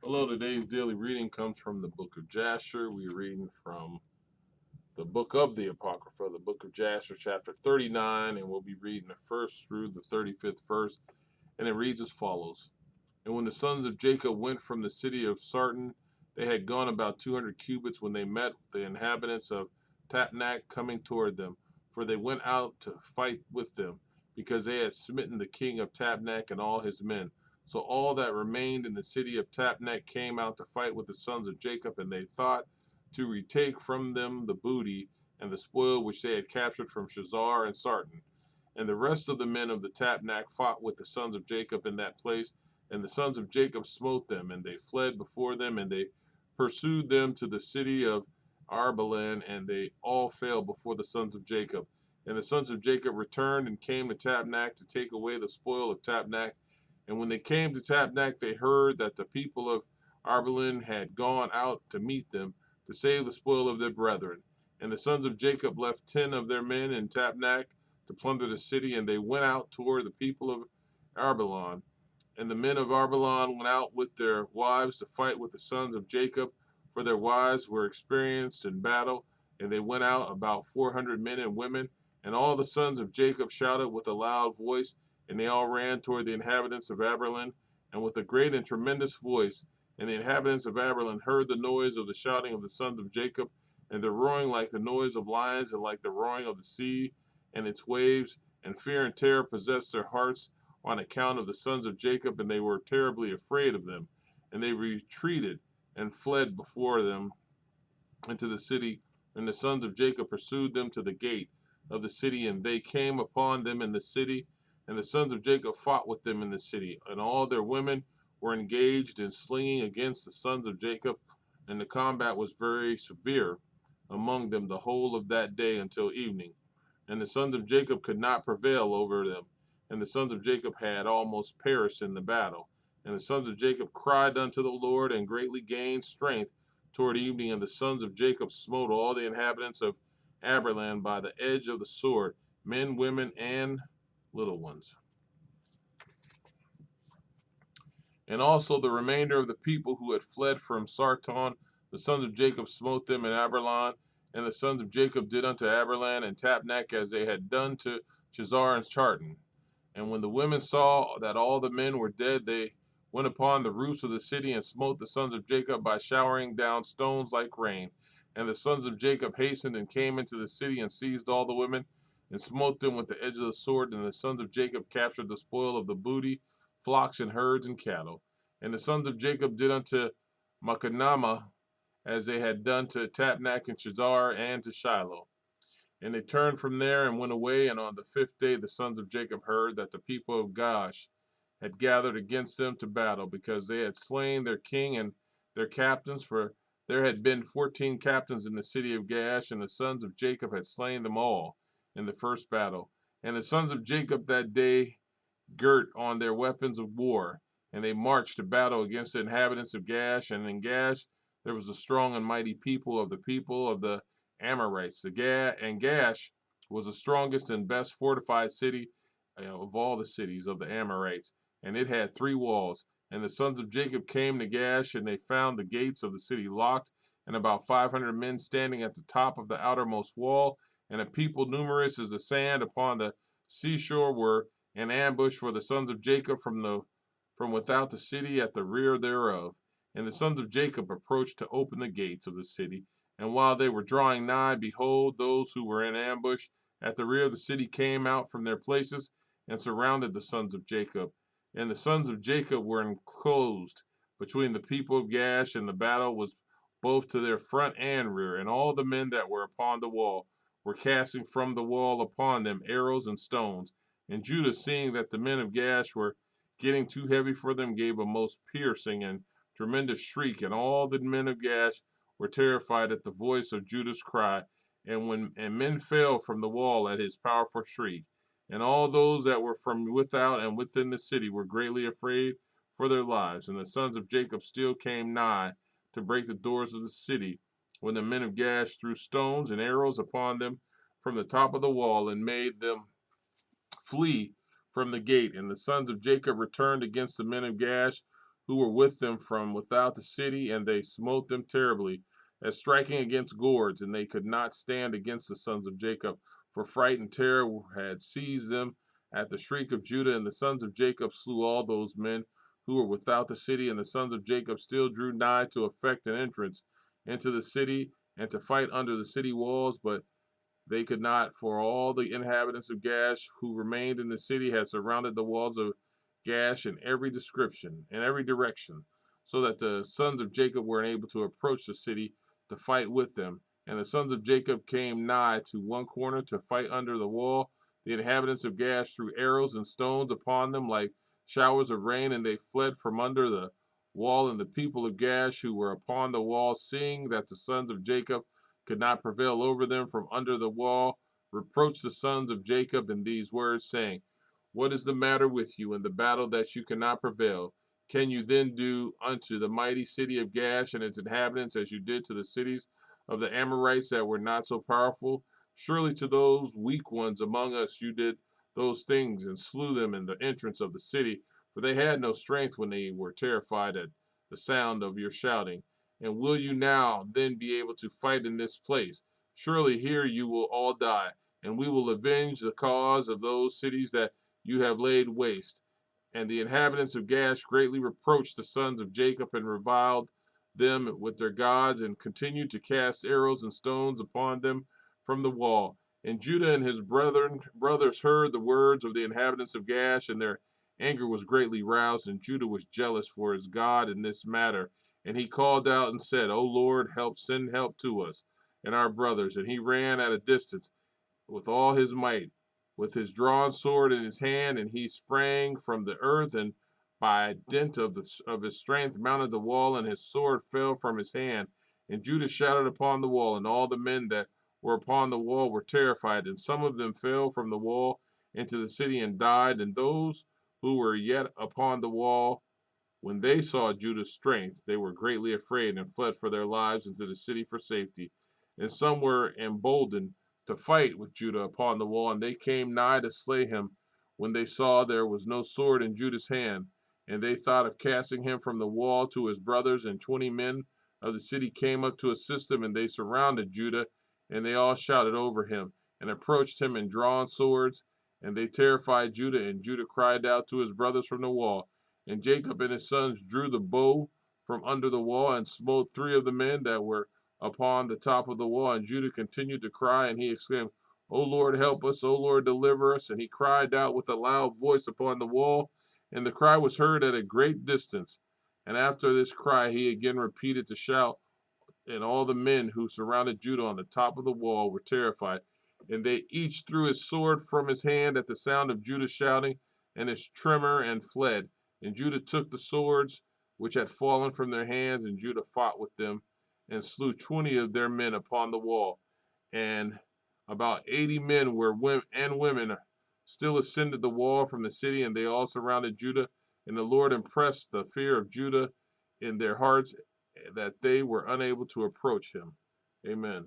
Hello, today's daily reading comes from the book of Jasher. We're reading from the book of the Apocrypha, the book of Jasher, chapter 39, and we'll be reading the first through the 35th verse. And it reads as follows. And when the sons of Jacob went from the city of Sarton, they had gone about 200 cubits when they met the inhabitants of Tapnach coming toward them. For they went out to fight with them, because they had smitten the king of Tapnach and all his men. So all that remained in the city of Tapnach came out to fight with the sons of Jacob, and they thought to retake from them the booty and the spoil which they had captured from Shazar and Sarton. And the rest of the men of the Tapnach fought with the sons of Jacob in that place, and the sons of Jacob smote them, and they fled before them, and they pursued them to the city of Arbalan, and they all fell before the sons of Jacob. And the sons of Jacob returned and came to Tapnach to take away the spoil of Tapnach. And when they came to Tapnach, they heard that the people of Arbalan had gone out to meet them to save the spoil of their brethren. And the sons of Jacob left 10 of their men in Tapnach to plunder the city, and they went out toward the people of Arbalan. And the men of Arbalan went out with their wives to fight with the sons of Jacob, for their wives were experienced in battle. And they went out about 400 men and women. And all the sons of Jacob shouted with a loud voice, and they all ran toward the inhabitants of Aberlin, and with a great and tremendous voice. And the inhabitants of Aberlin heard the noise of the shouting of the sons of Jacob, and the roaring like the noise of lions, and like the roaring of the sea and its waves. And fear and terror possessed their hearts on account of the sons of Jacob, and they were terribly afraid of them. And they retreated and fled before them into the city, and the sons of Jacob pursued them to the gate of the city, and they came upon them in the city, and the sons of Jacob fought with them in the city, and all their women were engaged in slinging against the sons of Jacob, and the combat was very severe among them the whole of that day until evening. And the sons of Jacob could not prevail over them, and the sons of Jacob had almost perished in the battle. And the sons of Jacob cried unto the Lord, and greatly gained strength toward evening, and the sons of Jacob smote all the inhabitants of Aberland by the edge of the sword, men, women, and little ones. And also the remainder of the people who had fled from Sarton, the sons of Jacob smote them in Aberlan, and the sons of Jacob did unto Aberlan and Tapnach as they had done to Chazar and Chartan. And when the women saw that all the men were dead, they went upon the roofs of the city and smote the sons of Jacob by showering down stones like rain. And the sons of Jacob hastened and came into the city and seized all the women and smote them with the edge of the sword. And the sons of Jacob captured the spoil of the booty, flocks and herds and cattle. And the sons of Jacob did unto Machanama as they had done to Tapnach and Shazar and to Shiloh. And they turned from there and went away. And on the 5th day, the sons of Jacob heard that the people of Gaash had gathered against them to battle, because they had slain their king and their captains. For there had been 14 captains in the city of Gaash, and the sons of Jacob had slain them all in the first battle. And the sons of Jacob that day girt on their weapons of war, and they marched to battle against the inhabitants of Gaash. And in Gaash there was a strong and mighty people of the Amorites. And Gaash was the strongest and best fortified city of all the cities of the Amorites, and it had 3 walls. And the sons of Jacob came to Gaash, and they found the gates of the city locked, and about 500 men standing at the top of the outermost wall, and a people numerous as the sand upon the seashore were in ambush for the sons of Jacob from without the city at the rear thereof. And the sons of Jacob approached to open the gates of the city. And while they were drawing nigh, behold, those who were in ambush at the rear of the city came out from their places and surrounded the sons of Jacob. And the sons of Jacob were enclosed between the people of Gaash, and the battle was both to their front and rear. And all the men that were upon the wall were casting from the wall upon them arrows and stones. And Judah, seeing that the men of Gaash were getting too heavy for them, gave a most piercing and tremendous shriek, and all the men of Gaash were terrified at the voice of Judah's cry, and men fell from the wall at his powerful shriek. And all those that were from without and within the city were greatly afraid for their lives. And the sons of Jacob still came nigh to break the doors of the city, when the men of Gaash threw stones and arrows upon them from the top of the wall, and made them flee from the gate. And the sons of Jacob returned against the men of Gaash, who were with them from without the city, and they smote them terribly, as striking against gourds, and they could not stand against the sons of Jacob, for fright and terror had seized them at the shriek of Judah. And the sons of Jacob slew all those men who were without the city, and the sons of Jacob still drew nigh to effect an entrance into the city and to fight under the city walls, but they could not, for all the inhabitants of Gash who remained in the city had surrounded the walls of Gash in every description, in every direction, so that the sons of Jacob were unable to approach the city to fight with them. And the sons of Jacob came nigh to one corner to fight under the wall. The inhabitants of Gash threw arrows and stones upon them like showers of rain, and they fled from under the wall. And the people of Gash who were upon the wall, seeing that the sons of Jacob could not prevail over them from under the wall, reproached the sons of Jacob in these words, saying, What is the matter with you in the battle that you cannot prevail? Can you then do unto the mighty city of Gash and its inhabitants as you did to the cities of the Amorites that were not so powerful? Surely to those weak ones among us you did those things and slew them in the entrance of the city, for they had no strength when they were terrified at the sound of your shouting. And will you now then be able to fight in this place? Surely here you will all die, and we will avenge the cause of those cities that you have laid waste. And the inhabitants of Gash greatly reproached the sons of Jacob and reviled them with their gods, and continued to cast arrows and stones upon them from the wall. And Judah and his brothers heard the words of the inhabitants of Gash, and their anger was greatly roused, and Judah was jealous for his God in this matter. And he called out and said, O Lord, send help to us and our brothers. And he ran at a distance with all his might, with his drawn sword in his hand, and he sprang from the earth, and by dint of his strength mounted the wall, and his sword fell from his hand. And Judah shouted upon the wall, and all the men that were upon the wall were terrified, and some of them fell from the wall into the city and died, and those who were yet upon the wall, when they saw Judah's strength, they were greatly afraid and fled for their lives into the city for safety. And some were emboldened to fight with Judah upon the wall, and they came nigh to slay him when they saw there was no sword in Judah's hand. And they thought of casting him from the wall to his brothers, and 20 men of the city came up to assist him, and they surrounded Judah, and they all shouted over him, and approached him in drawn swords, and they terrified Judah, and Judah cried out to his brothers from the wall. And Jacob and his sons drew the bow from under the wall and smote 3 of the men that were upon the top of the wall. And Judah continued to cry, and he exclaimed, O Lord, help us, O Lord, deliver us. And he cried out with a loud voice upon the wall, and the cry was heard at a great distance. And after this cry, he again repeated to shout, and all the men who surrounded Judah on the top of the wall were terrified. And they each threw his sword from his hand at the sound of Judah shouting, and his tremor, and fled. And Judah took the swords which had fallen from their hands, and Judah fought with them, and slew 20 of their men upon the wall. And about 80 men and women still ascended the wall from the city, and they all surrounded Judah. And the Lord impressed the fear of Judah in their hearts, that they were unable to approach him. Amen.